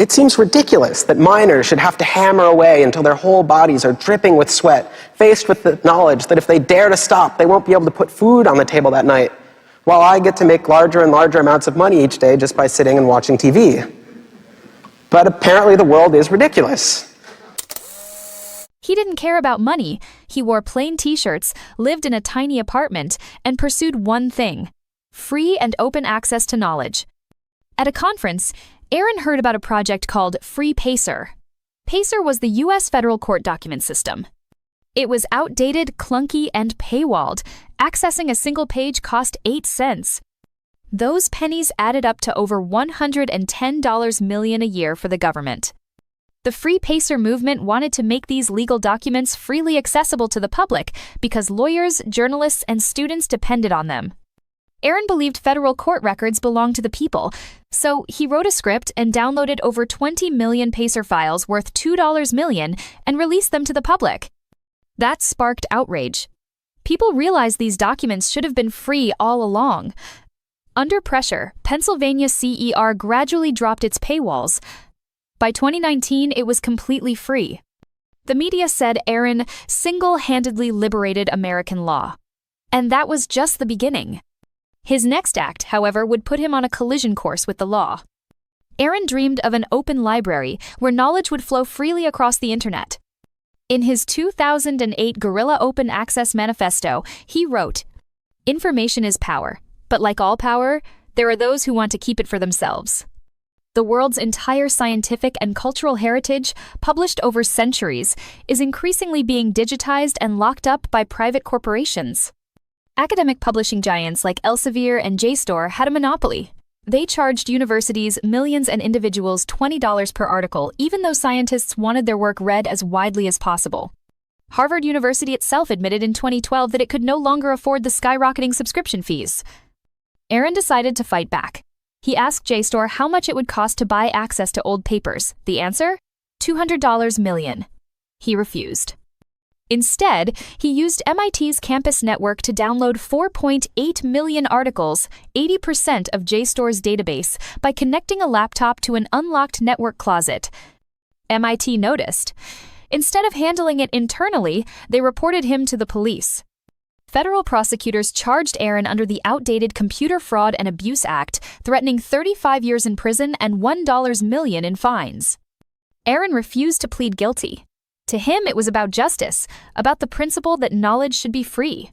It seems ridiculous that miners should have to hammer away until their whole bodies are dripping with sweat, faced with the knowledge that if they dare to stop, they won't be able to put food on the table that night, while I get to make larger and larger amounts of money each day just by sitting and watching TV. But apparently the world is ridiculous. He didn't care about money. He wore plain t-shirts, lived in a tiny apartment, and pursued one thing: free and open access to knowledge. At a conference, Aaron heard about a project called Free Pacer. Pacer was the U.S. federal court document system. It was outdated, clunky, and paywalled. Accessing a single page cost 8 cents. Those pennies added up to over $110 million a year for the government. The Free Pacer movement wanted to make these legal documents freely accessible to the public because lawyers, journalists, and students depended on them. Aaron believed federal court records belonged to the people, so he wrote a script and downloaded over 20 million Pacer files worth $2 million and released them to the public. That sparked outrage. People realized these documents should have been free all along. Under pressure, Pennsylvania CER gradually dropped its paywalls. By 2019, it was completely free. The media said Aaron single-handedly liberated American law. And that was just the beginning. His next act, however, would put him on a collision course with the law. Aaron dreamed of an open library where knowledge would flow freely across the internet. In his 2008 Guerrilla Open Access Manifesto, he wrote, "Information is power, but like all power, there are those who want to keep it for themselves." The world's entire scientific and cultural heritage, published over centuries, is increasingly being digitized and locked up by private corporations. Academic publishing giants like Elsevier and JSTOR had a monopoly. They charged universities, millions, and individuals $20 per article, even though scientists wanted their work read as widely as possible. Harvard University itself admitted in 2012 that it could no longer afford the skyrocketing subscription fees. Aaron decided to fight back. He asked JSTOR how much it would cost to buy access to old papers. The answer? $200 million. He refused. Instead, he used MIT's campus network to download 4.8 million articles, 80% of JSTOR's database, by connecting a laptop to an unlocked network closet. MIT noticed. Instead of handling it internally, they reported him to the police. Federal prosecutors charged Aaron under the outdated Computer Fraud and Abuse Act, threatening 35 years in prison and $1 million in fines. Aaron refused to plead guilty. To him, it was about justice, about the principle that knowledge should be free.